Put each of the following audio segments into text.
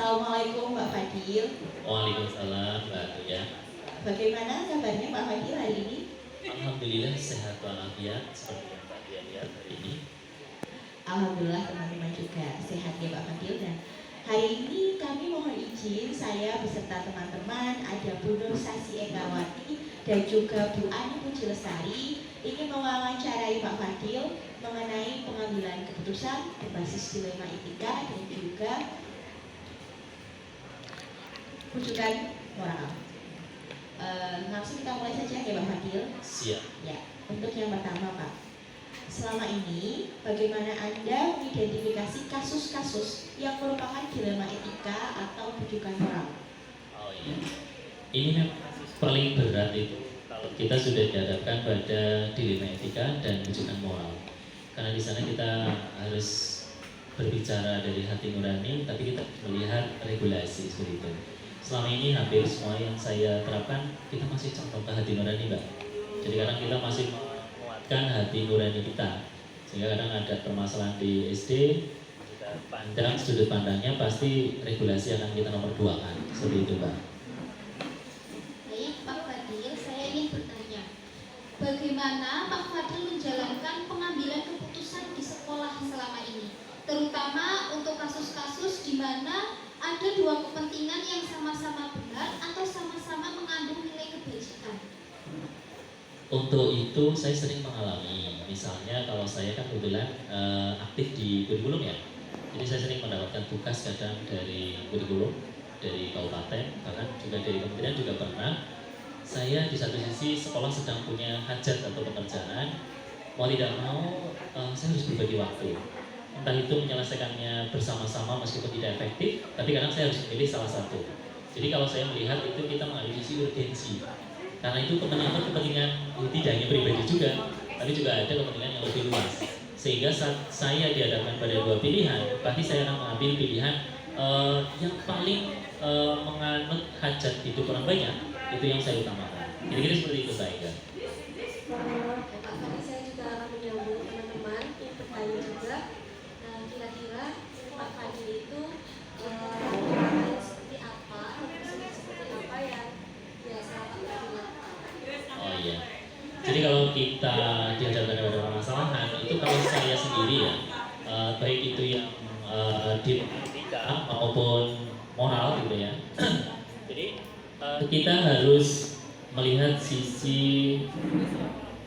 Assalamualaikum Mbak Fadil. Waalaikumsalam Mbak Atuya. Bagaimana kabarnya Mbak Fadil hari ini? Alhamdulillah sehat walafiat seperti yang Mbak Tia lihat hari ini. Alhamdulillah teman-teman juga sehat ya Mbak Fadil. Dan hari ini kami mohon izin saya beserta teman-teman ada Bu Nur Sasi Ekawati dan juga Bu Ani Puji Lestari ingin mewawancarai Mbak Fadil mengenai pengambilan keputusan berbasis dilema etika dan juga rujukan moral. Langsung kita mulai saja ya Mbak Fadil. Siap. Ya, untuk yang pertama Pak, selama ini bagaimana Anda mengidentifikasi kasus-kasus yang merupakan dilema etika atau rujukan moral? Oh iya. Ini memang kasus paling berat itu kalau kita sudah dihadapkan pada dilema etika dan rujukan moral. Karena di sana kita harus berbicara dari hati nurani, tapi kita melihat regulasi seperti itu. Selama ini hampir semua yang saya terapkan kita masih contoh ke hati nurani Mbak. Jadi kadang kita masih menguatkan hati nurani kita, sehingga kadang ada permasalahan di SD kita pandang sudut pandangnya pasti regulasi akan kita nomor 2 kan, seperti itu Mbak. Baik Pak Fadil, saya ingin bertanya, bagaimana Pak Fadil menjalankan pengambilan keputusan di sekolah selama ini, terutama untuk kasus-kasus di mana ada dua kepentingan yang sama-sama benar atau sama-sama mengandung nilai kebajikan? Untuk itu saya sering mengalami, misalnya kalau saya kan kebetulan aktif di kurikulum ya, jadi saya sering mendapatkan tugas kadang dari kurikulum, dari kabupaten, bahkan juga dari kementerian juga pernah. Saya di satu sisi sekolah sedang punya hajat atau pekerjaan, mau tidak mau saya harus berbagi waktu. Entah itu menyelesaikannya bersama-sama meskipun tidak efektif, tapi kadang saya harus memilih salah satu. Jadi kalau saya melihat itu kita mengambil sisi urgensi, karena itu kepentingan tidak hanya pribadi juga, tapi juga ada kepentingan yang lebih luas. Sehingga saat saya dihadapkan pada dua pilihan, pasti saya akan mengambil pilihan yang paling menganut hajat hidup orang banyak, itu yang saya utamakan. Kira-kira seperti itu saya. Pak, tadi saya juga akan menyambung teman-teman yang bertanya juga. Kira-kira Pak Fadil itu yang seperti apa, seperti apa yang biasa Pak Fadil lakukan? Oh iya. Jadi kalau kita dihadapkan pada permasalahan, itu kalau saya sendiri ya, baik itu yang di etika maupun moral gitu ya. Jadi kita harus melihat sisi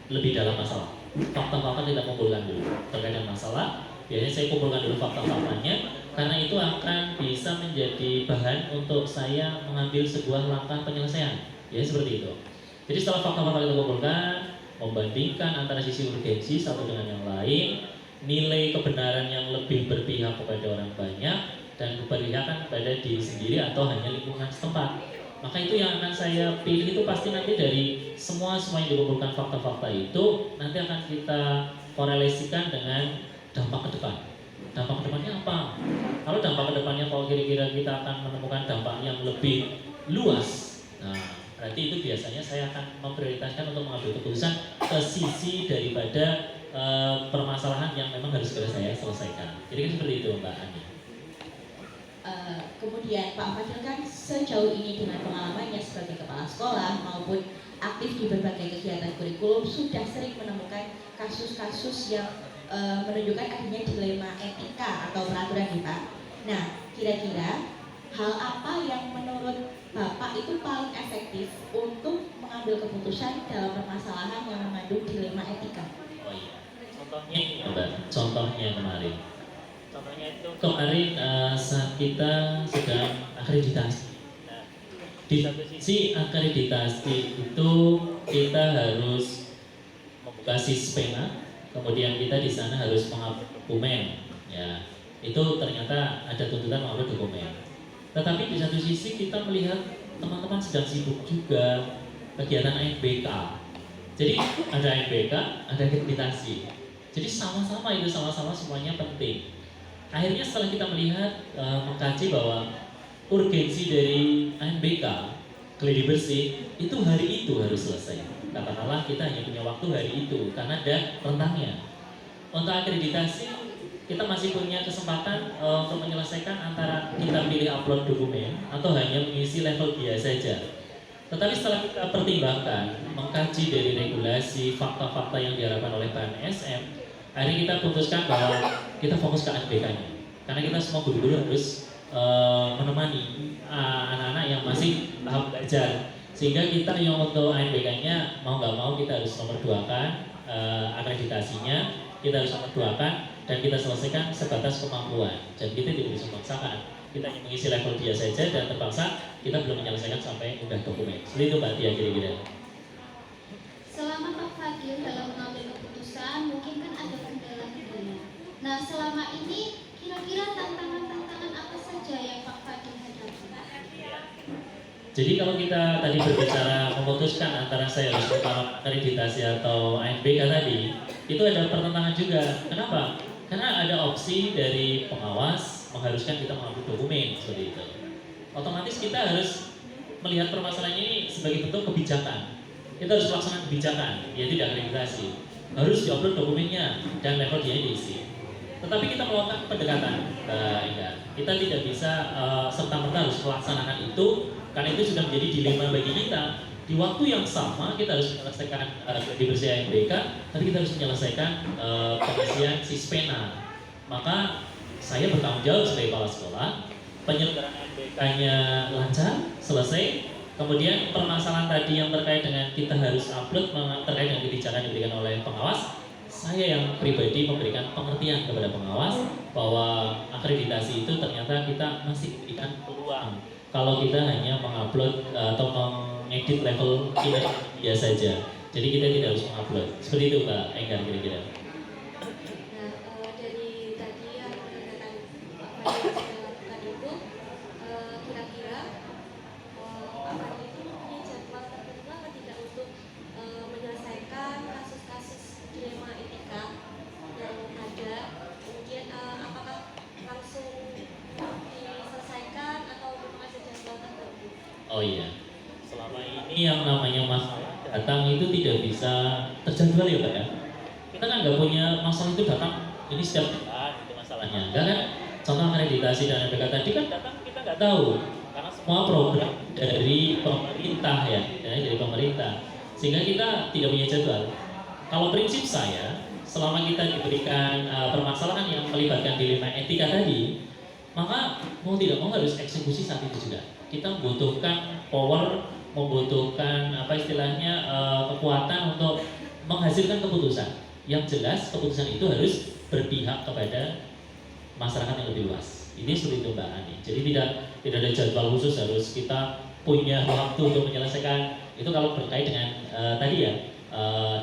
lebih dalam masalah. Fakta-fakta kita kumpulkan dulu terkait dengan masalah. Biasanya saya kumpulkan dulu fakta-faktanya, karena itu akan bisa menjadi bahan untuk saya mengambil sebuah langkah penyelesaian. Ya seperti itu. Jadi setelah fakta-fakta kita kumpulkan, membandingkan antara sisi urgensi satu dengan yang lain, nilai kebenaran yang lebih berpihak kepada orang banyak dan keberpihakan kepada diri sendiri atau hanya lingkungan setempat. Maka itu yang akan saya pilih itu pasti nanti dari semua yang dikumpulkan fakta-fakta itu nanti akan kita korelasikan dengan dampak ke depan. Dampak ke depannya apa? Kalau dampak ke depannya kalau kira-kira kita akan menemukan dampak yang lebih luas, nah berarti itu biasanya saya akan memprioritaskan untuk mengambil keputusan ke sisi daripada permasalahan yang memang harus segera saya selesaikan. Jadi kan seperti itu Mbak Ani. Kemudian Pak Fadil kan sejauh ini dengan pengalamannya sebagai kepala sekolah maupun aktif di berbagai kegiatan kurikulum sudah sering menemukan kasus-kasus yang menunjukkan adanya dilema etika atau peraturan nih Pak. Nah, kira-kira hal apa yang menurut Bapak itu paling efektif untuk mengambil keputusan dalam permasalahan yang mengandung dilema etika? Oh iya, contohnya ini Mbak, contohnya kemarin. Contohnya itu kemarin saat kita sedang akreditasi. Nah, di satu sisi akreditasi itu kita harus membuka sispena, kemudian kita di sana harus mengupload dokumen. Ya, itu ternyata ada tuntutan mengupload dokumen. Tetapi di satu sisi kita melihat teman-teman sedang sibuk juga kegiatan ANBK. Jadi ada ANBK, ada akreditasi. Jadi sama-sama itu sama-sama semuanya penting. Akhirnya setelah kita melihat mengkaji bahwa urgensi dari ANBK geladi bersih itu hari itu harus selesai. Katakanlah kita hanya punya waktu hari itu karena ada rentangnya. Untuk akreditasi kita masih punya kesempatan untuk menyelesaikan antara kita pilih upload dokumen atau hanya mengisi level biasa saja. Tetapi setelah kita pertimbangkan, mengkaji dari regulasi, fakta-fakta yang diharapkan oleh BNSM, akhirnya kita putuskan bahwa kita fokus ke ANBK-nya. Karena kita semua guru-guru harus menemani anak-anak yang masih tahap belajar. Sehingga kita yang untuk ANBK-nya mau nggak mau kita harus nomor 2-kan akreditasinya, kita harus nomor 2-kan dan kita selesaikan sebatas kemampuan. Jadi kita tidak bisa memaksakan. Kita hanya mengisi level dia saja dan terpaksa kita belum menyelesaikan sampai udah dokumen. Seperti itu Mbak Tia kira-kira. Selama Pak Fadil dalam mengambil keputusan, mungkin kan ada kendala-kendala. Nah, selama ini kira-kira tantangan-tantangan apa saja yang Pak Fadil hadapi? Jadi kalau kita tadi berbicara memutuskan antara saya harus utama akreditasi atau ANBK tadi, itu ada pertentangan juga. Kenapa? Karena ada opsi dari pengawas mengharuskan kita mengambil dokumen seperti itu. Otomatis kita harus melihat permasalahan ini sebagai bentuk kebijakan. Kita harus melaksanakan kebijakan, yaitu akreditasi. Harus diupload dokumennya dan level dia diisi. Tetapi kita melakukan pendekatan, kita tidak bisa serta-merta harus melaksanakan itu, karena itu sudah menjadi dilema bagi kita. Di waktu yang sama kita harus menyelesaikan bersih ANBK, tapi kita harus menyelesaikan pengisian Sispena. Maka saya bertanggung jawab sebagai kepala sekolah, penyelenggaraan ANBK-nya lancar, selesai. Kemudian permasalahan tadi yang terkait dengan kita harus upload terkait dengan kebijakan yang diberikan oleh pengawas, saya yang pribadi memberikan pengertian kepada pengawas bahwa akreditasi itu ternyata kita masih diberikan peluang kalau kita hanya mengupload atau mengedit level kinerja dia saja. Jadi kita tidak harus mengupload. Seperti itu Mbak Enggar kira-kira. Nah, dari tadi yang pendekatan Pak Fadil sudah lakukan itu, kira-kira Pak Fadil itu mempunyai jadwal tertentu apa tidak untuk menyelesaikan kasus-kasus dilema etika yang ada? Kemudian apakah langsung diselesaikan atau memang ada jadwal tertentu? Oh iya, selama ini yang namanya masalah datang itu tidak bisa terjadwal ya Pak ya. Kita kan nggak punya masalah itu datang ini setiap bulan itu masalahnya, enggak kan? Contoh akreditasi dan ANBK tadi kan datang kita nggak tahu karena semua program dari pemerintah ya, dari pemerintah, sehingga kita tidak punya jadwal. Kalau prinsip saya, selama kita diberikan permasalahan yang melibatkan dilema etika tadi, maka mau tidak mau harus eksekusi saat itu juga. Kita membutuhkan power, membutuhkan apa istilahnya kekuatan untuk menghasilkan keputusan. Yang jelas keputusan itu harus berpihak kepada masyarakat yang lebih luas. Ini seperti itu Mbak Ani. Jadi tidak ada jadwal khusus harus kita punya waktu untuk menyelesaikan itu kalau berkait dengan tadi ya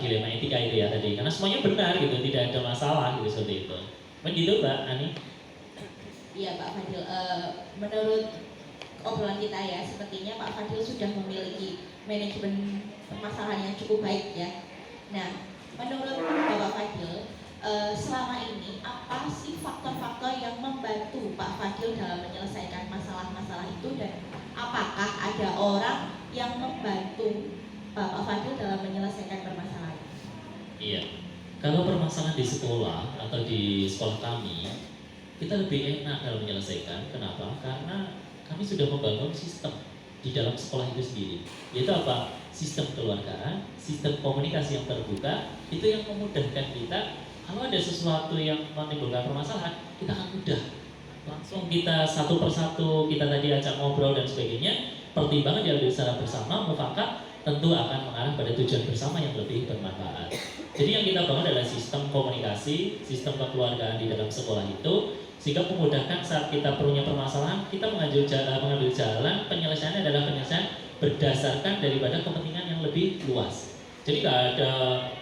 dilema etika itu ya tadi. Karena semuanya benar gitu, tidak ada masalah gitu seperti itu. Begitu Mbak Ani. Iya Pak Fadil, menurut obrolan kita ya, sepertinya Pak Fadil sudah memiliki manajemen permasalahan yang cukup baik ya. Nah, menurut Bapak Fadil, selama ini apa sih faktor-faktor yang membantu Pak Fadil dalam menyelesaikan masalah-masalah itu dan apakah ada orang yang membantu Bapak Fadil dalam menyelesaikan permasalahan? Iya, kalau permasalahan di sekolah atau di sekolah kami, kita lebih enak dalam menyelesaikan. Kenapa? Karena kami sudah membangun sistem di dalam sekolah itu sendiri. Yaitu apa? Sistem keluargaan, sistem komunikasi yang terbuka, itu yang memudahkan kita. Kalau ada sesuatu yang menimbulkan permasalahan, kita akan mudah. Langsung kita satu persatu, kita tadi ajak ngobrol dan sebagainya, pertimbangan diambil secara bersama, mufakat, tentu akan mengarah pada tujuan bersama yang lebih bermanfaat. Jadi yang kita bangun adalah sistem komunikasi, sistem kekeluargaan di dalam sekolah itu, sehingga memudahkan saat kita punya permasalahan, kita mengambil jalan penyelesaiannya adalah penyelesaian berdasarkan daripada kepentingan yang lebih luas. Jadi nggak ada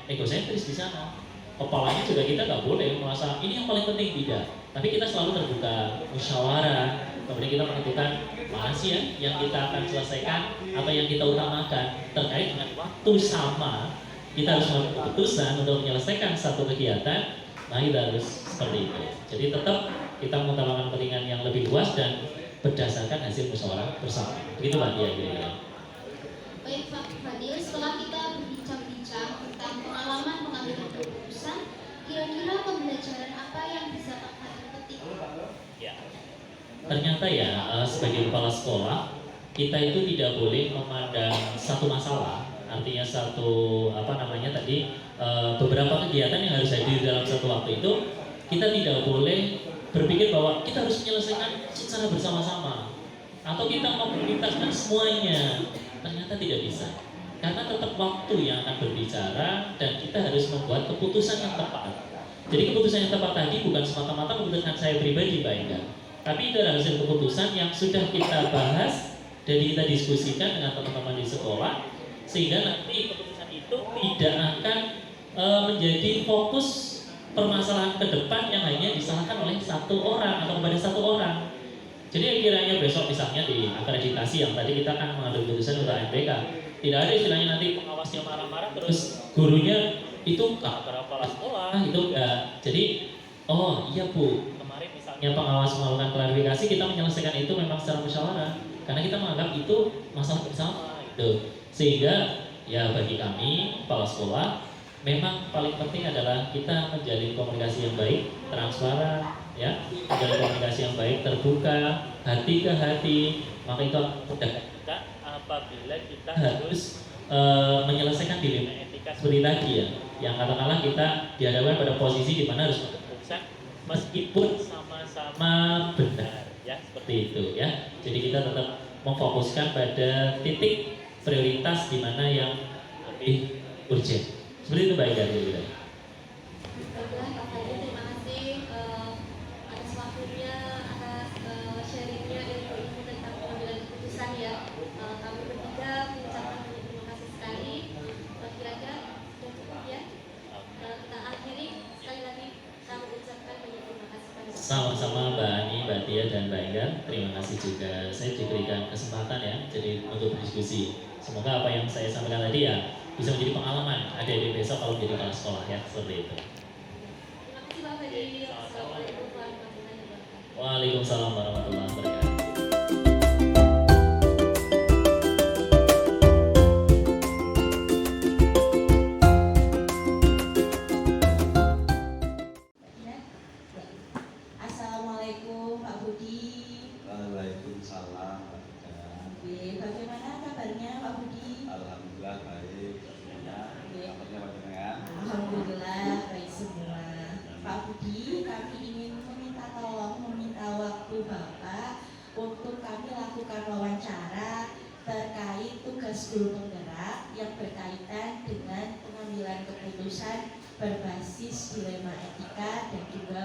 egosentris di sana. Kepalanya juga kita nggak boleh merasa ini yang paling penting, tidak. Tapi kita selalu terbuka, musyawarah, kemudian kita menentukan mana sih yang kita akan selesaikan atau yang kita utamakan terkait dengan waktu sama. Kita harus mengambil keputusan untuk menyelesaikan satu kegiatan. Nah kita harus seperti itu. Jadi tetap kita mengutamakan kepentingan yang lebih luas dan berdasarkan hasil musyawarah bersama. Begitu Mbak Tia kira-kira. Baik Pak Fadil, setelah kita berbincang-bincang tentang pengalaman mengambil keputusan, kira-kira pembelajaran apa yang bisa Pak ternyata ya sebagai kepala sekolah kita itu tidak boleh memandang satu masalah, artinya satu apa namanya tadi beberapa kegiatan yang harus hadir dalam satu waktu itu kita tidak boleh berpikir bahwa kita harus menyelesaikan secara bersama-sama atau kita memprioritaskan semuanya. Ternyata tidak bisa, karena tetap waktu yang akan berbicara dan kita harus membuat keputusan yang tepat. Jadi keputusan yang tepat tadi bukan semata-mata keputusan saya pribadi, Pak Ega, tapi itu adalah hasil keputusan yang sudah kita bahas dan kita diskusikan dengan teman-teman di sekolah, sehingga nanti keputusan itu tidak akan menjadi fokus permasalahan ke depan yang hanya disalahkan oleh satu orang atau kepada satu orang. Jadi kiranya besok misalnya di akreditasi yang tadi kita akan mengambil keputusan untuk MPK, tidak ada istilahnya nanti pengawasnya marah-marah terus gurunya itu kepala sekolah itu enggak. Jadi oh iya Bu, kemarin misalnya pengawas melakukan klarifikasi, kita menyelesaikan itu memang secara musyawarah karena kita menganggap itu masalah bersama gitu. Sehingga ya bagi kami kepala sekolah memang paling penting adalah kita menjalin komunikasi yang baik, transparan, ya, menjalin komunikasi yang baik, terbuka, hati ke hati. Maka itu memudahkan kita apabila kita harus menyelesaikan dilema etika seperti tadi ya, yang katakanlah kita dihadapkan pada posisi di mana harus memutuskan meskipun sama-sama benar, ya seperti itu ya. Jadi kita tetap memfokuskan pada titik prioritas di mana yang lebih urgent. Seperti itu baik dari kita. Baiklah Pak Fadil, terima kasih atas waktunya, atas sharingnya ilmu tentang pengambilan keputusan ya. Kami bertiga mengucapkan banyak terima kasih sekali. Kira-kira sudah cukup ya? Kita akhiri sekali lagi kami ucapkan banyak terima kasih pada Sama-sama Mbak Ani, Mbak Tia dan Mbak Enggar. Terima kasih juga saya diberikan kesempatan ya, jadi untuk berdiskusi. Semoga apa yang saya sampaikan tadi ya bisa menjadi pengalaman adik-adik besok kalau menjadi kepala sekolah ya, seperti itu. Terima kasih Pak Fadil. Assalamualaikum warahmatullahi wabarakatuh. Waalaikumsalam warahmatullahi wabarakatuh. Assalamualaikum Pak Budi. Waalaikumsalam. Oke, bagaimana kabarnya Pak Budi? Alhamdulillah baik. Kabarnya bagaimana? Alhamdulillah baik semua. Pak Budi, kami ingin meminta waktu Bapak untuk kami lakukan wawancara terkait tugas guru penggerak yang berkaitan dengan pengambilan keputusan berbasis dilema etika dan juga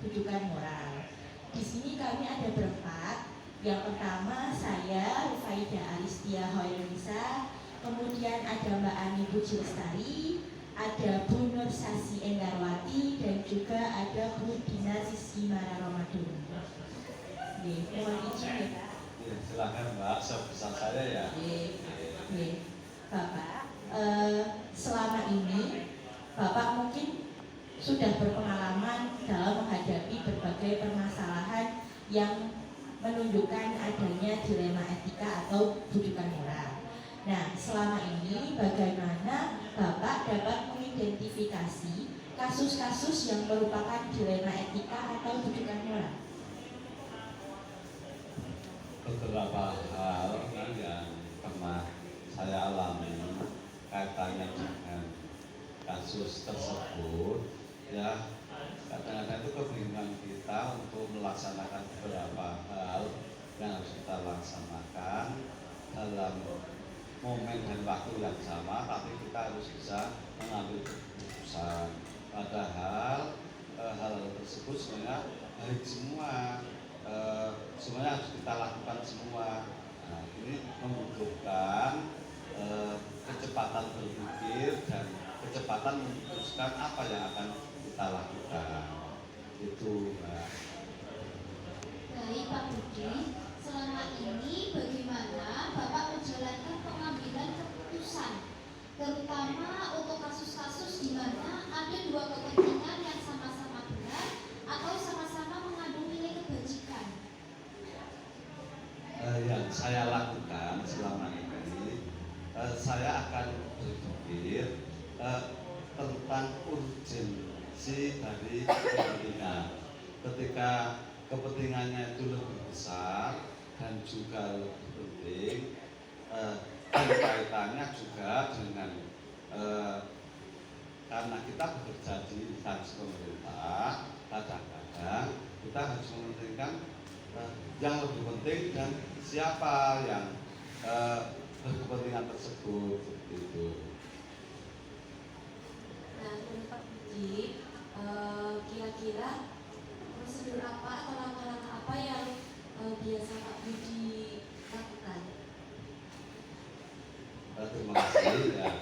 rujukan moral. Di sini kami ada berempat. Yang pertama saya Rufaidah Aristia Hoirunisa, kemudian ada Mbak Ani Puji Lestari, ada Bu Nur Sasi Enggarwati, dan juga ada Bu Dina Sisi Mara Ramadan. Mohon izin ya Pak. Ya, silakan Mbak, sebesar saya ya. Bapak, selama ini Bapak mungkin sudah berpengalaman dalam menghadapi berbagai permasalahan yang menunjukkan adanya dilema etika atau rujukan moral. Nah, selama ini bagaimana Bapak dapat mengidentifikasi kasus-kasus yang merupakan dilema etika atau rujukan moral? Beberapa hal yang pernah saya alami kaitannya dengan kasus tersebut, ya kadang-kadang itu kebingungan kita untuk melaksanakan beberapa hal yang harus kita laksanakan dalam momen dan waktu yang sama, tapi kita harus bisa mengambil keputusan. Padahal hal tersebut sebenarnya baik semua, semuanya harus kita lakukan semua. Nah, ini membutuhkan kecepatan berpikir dan kecepatan memutuskan apa yang akan kita lakukan. Itu Mbak. Baik Pak Budi, selama ini bagaimana Bapak menjalankan pengambilan keputusan, terutama untuk kasus-kasus di mana ada dua kepentingan yang sama-sama benar atau sama-sama mengandung nilai kebajikan? Yang saya lakukan selama ini, saya akan berpikir tentang urgensi dari kepentingan. Ketika kepentingannya itu lebih besar juga lebih penting dan kaitannya juga dengan karena kita bekerja di instansi pemerintah, kadang-kadang kita harus mementingkan yang lebih penting dan siapa yang berkepentingan tersebut seperti itu. Nah, menurut Pak Budi, kira-kira prosedur apa atau langkah-langkah apa yang biasa Pak Budi lakukan? Terima kasih ya.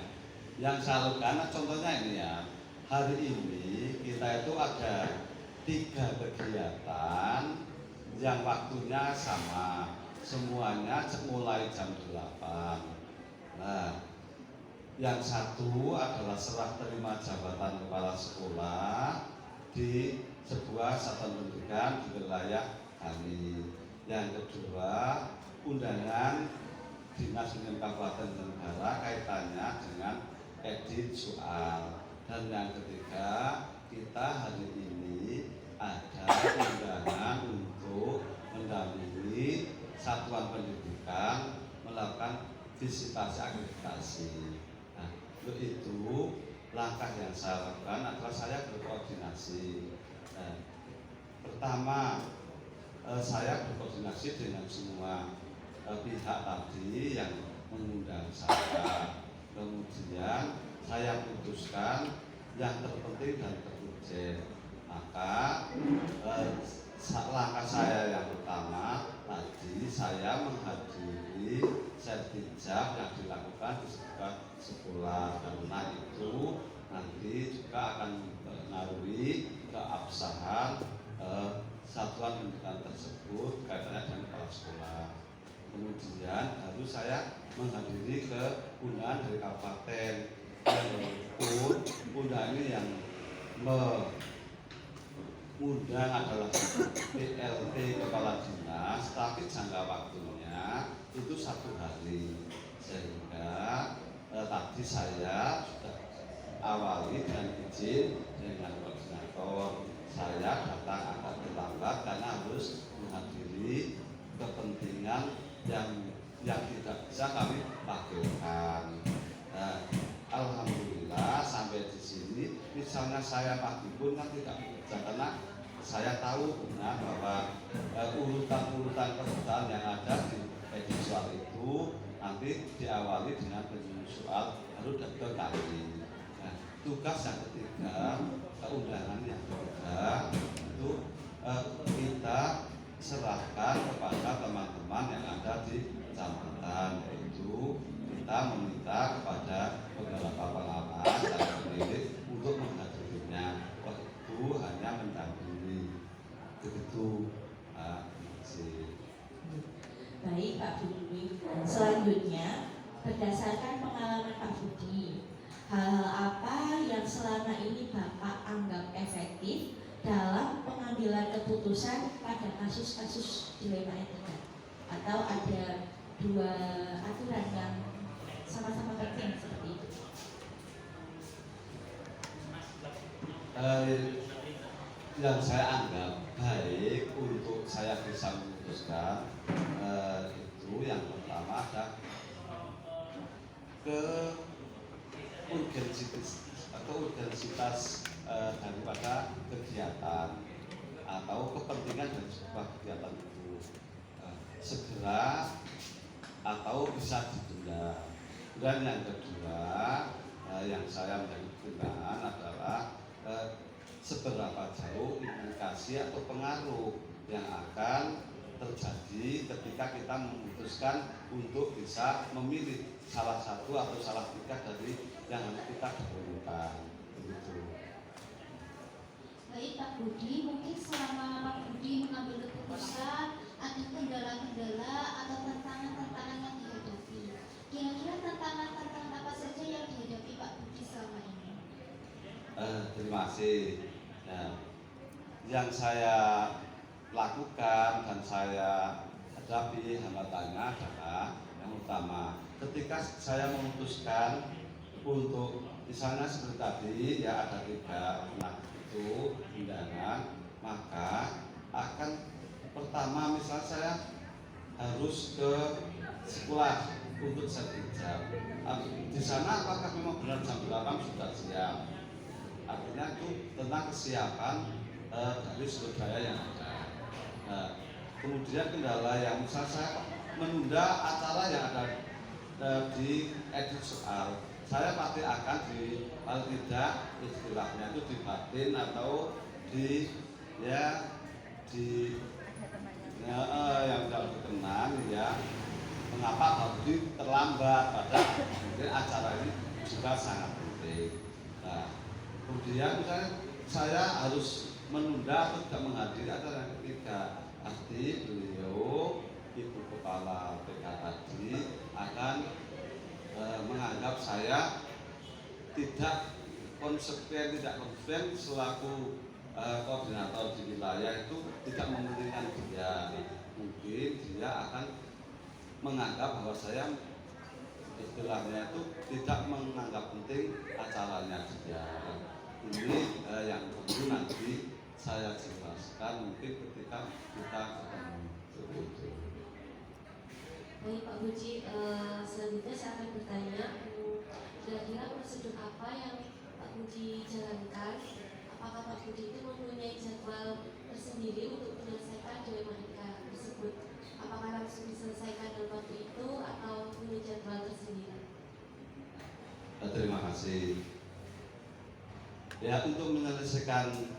Yang saya lakukan contohnya ini ya. Hari ini kita itu ada 3 kegiatan yang waktunya sama, semuanya mulai jam 8. Nah, yang satu adalah serah terima jabatan kepala sekolah di sebuah satuan pendidikan di wilayah kami. Yang kedua, undangan Dinas Pendidikan Kabupaten Negara kaitannya dengan edit soal. Dan yang ketiga, kita hari ini ada undangan untuk mendampingi satuan pendidikan melakukan visitasi akreditasi. Nah, untuk itu langkah yang saya lakukan adalah saya berkoordinasi. Pertama, saya berkoordinasi dengan semua pihak tadi yang mengundang saya. Kemudian saya putuskan yang terpenting dan terurgent. Maka langkah saya yang pertama tadi saya menghadiri sertijab yang dilakukan di sekolah, karena itu nanti juga akan mempengaruhi keabsahan satuan pendidikan tersebut kaitannya dengan kepala sekolah. Kemudian baru saya menghadiri ke undangan dari kabupaten, walaupun undangan ini yang mengundang adalah PLT kepala dinas, tapi jangka waktunya itu 1 hari, sehingga tadi saya sudah awali dengan izin dengan koordinator. Saya datang agak terlambat karena harus menghadiri kepentingan yang tidak bisa kami wakilkan. Alhamdulillah sampai di sini, misalnya saya pagi pun kan tidak bekerja karena saya tahu benar bahwa urutan-urutan pekerjaan yang ada di edit soal itu nanti diawali dengan penyusun soal lalu ke kali. Nah, tugas yang ketiga, undangan yang ketiga itu kita serahkan kepada teman-teman yang ada di kecamatan, yaitu kita meminta kepada beberapa pengawas dan pemilik untuk menghadirinya. Itu hanya mendampingi. Begitu. Baik Pak Budi. Selanjutnya, berdasarkan pengalaman Pak Budi, hal-hal apa yang selama ini Bapak anggap efektif dalam pengambilan keputusan pada kasus-kasus dilema etika? Atau ada 2 aturan yang sama-sama penting seperti itu? Yang saya anggap baik untuk saya bisa memutuskan itu yang pertama ada urgensitas daripada kegiatan atau kepentingan dari sebuah kegiatan itu segera atau bisa ditunda. Dan yang kedua yang saya menjadi pertimbangan adalah seberapa jauh implikasi atau pengaruh yang akan terjadi ketika kita memutuskan untuk bisa memilih salah satu atau salah 3 dari yang harus kita dahulukan. Begitu. Baik Pak Budi, mungkin selama Pak Budi mengambil keputusan ada kendala-kendala atau tantangan-tantangan yang dihadapi. Kira-kira tantangan-tantangan apa saja yang dihadapi Pak Budi selama ini? Terima kasih. Nah, yang saya lakukan dan saya hadapi hambatannya adalah yang utama ketika saya memutuskan untuk misalnya seperti tadi ya ada 3 anak itu undangan, maka akan pertama misalnya saya harus ke sekolah untuk sertijab. Di sana apakah memang benar jam 8 sudah siap? Artinya itu tentang kesiapan dari sumber daya yang ada. Kemudian kendala yang misal saya menunda acara yang ada di edit soal, saya pasti akan paling tidak istilahnya itu dibatin atau di ya di yang tidak berkenan ya. Mengapa harus terlambat padahal mungkin acara ini juga sangat penting. Nah, kemudian misalnya saya harus menunda atau tidak menghadiri acara yang ketiga, pasti beliau Ibu Kepala PK tadi akan menganggap saya tidak konsekuen selaku koordinator di wilayah itu tidak mementingkan dia. Mungkin dia akan menganggap bahwa saya istilahnya itu tidak menganggap penting acaranya dia. Ini yang perlu nanti saya jelaskan mungkin ketika kita ketemu. Baik Pak Puji, selanjutnya saya akan bertanya, kira-kira prosedur apa yang Pak Puji jalankan? Apakah Pak Puji itu mempunyai jadwal tersendiri untuk menyelesaikan dilematika tersebut? Apakah langsung diselesaikan dalam waktu itu atau punya jadwal tersendiri? Terima kasih. Ya, untuk menyelesaikan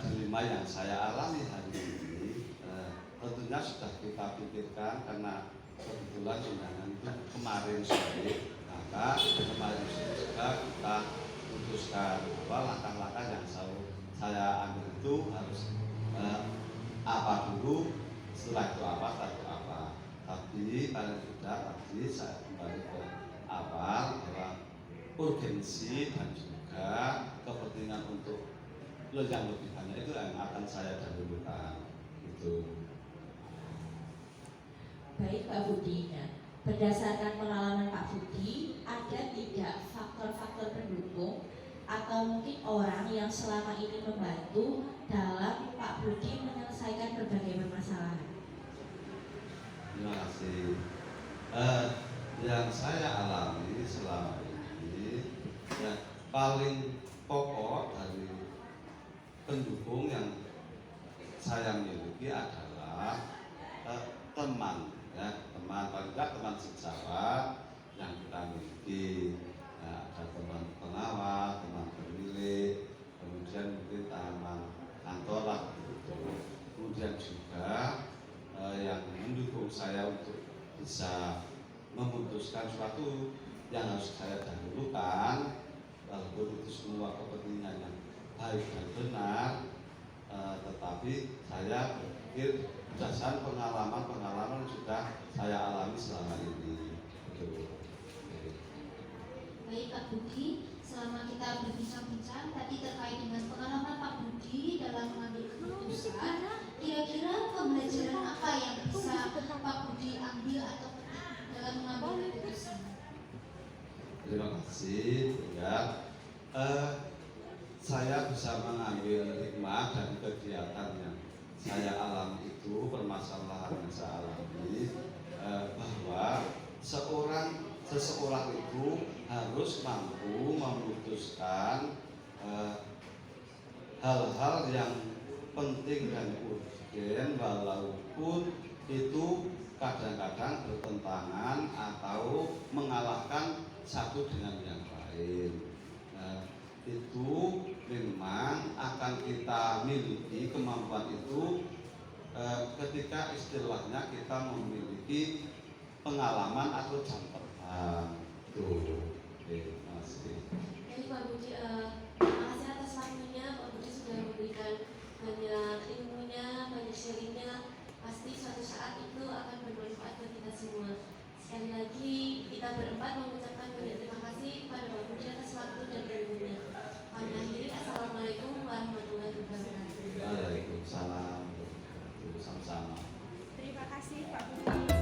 dilema yang saya alami hari ini, tentunya sudah kita pikirkan karena kebetulan undangan itu kemarin sore, maka kemarin sore juga kita putuskan bahwa langkah-langkah yang saya ambil itu harus apa dulu, setelah itu apa. Tapi paling tidak tadi saya kembali ke awal bahwa urgensi dan juga kepentingan untuk yang lebih banyak itu yang akan saya dahulukan itu. Baik Pak Budi, berdasarkan pengalaman Pak Budi, ada tidak faktor-faktor pendukung atau mungkin orang yang selama ini membantu dalam Pak Budi menyelesaikan berbagai permasalahan? Terima kasih. Yang saya alami selama ini, ya, paling pokok dari pendukung yang saya miliki adalah teman, ya, teman paling tidak teman sejawat yang kita miliki. Ya, ada teman pengawal, teman pemilik, kemudian mungkin teman kantor lah gitu. Kemudian juga yang mendukung saya untuk bisa memutuskan sesuatu yang harus saya dahulukan, walaupun itu semua kepentingan yang baik dan benar, tetapi saya berpikir berdasarkan pengalaman yang sudah saya alami selama ini. Baik Pak Budi, selama kita berbincang-bincang tadi terkait dengan pengalaman Pak Budi dalam mengambil keputusan, kira-kira pembelajaran apa yang bisa Pak Budi ambil atau petik dalam mengambil keputusan? Terima kasih. Ya, saya bisa mengambil hikmah dari kegiatan yang saya alami itu, permasalahan yang saya alami, bahwa seseorang itu harus mampu memutuskan hal-hal yang penting dan urgen walaupun itu kadang-kadang bertentangan atau mengalahkan satu dengan yang lain. Itu memang akan kita miliki kemampuan itu ketika istilahnya kita memiliki pengalaman atau jam terbang. Terima kasih. Jadi Pak Budi, terima kasih atas waktunya. Pak Budi sudah memberikan banyak ilmunya, banyak sharingnya. Pasti suatu saat itu akan bermanfaat buat kita semua. Sekali lagi kita berempat mengucapkan banyak terima kasih kepada Pak Budi atas waktu dan ilmunya. Kami akhiri, assalamualaikum warahmatullahi wabarakatuh. Waalaikumsalam. Sama-sama. Terima kasih Pak Budi.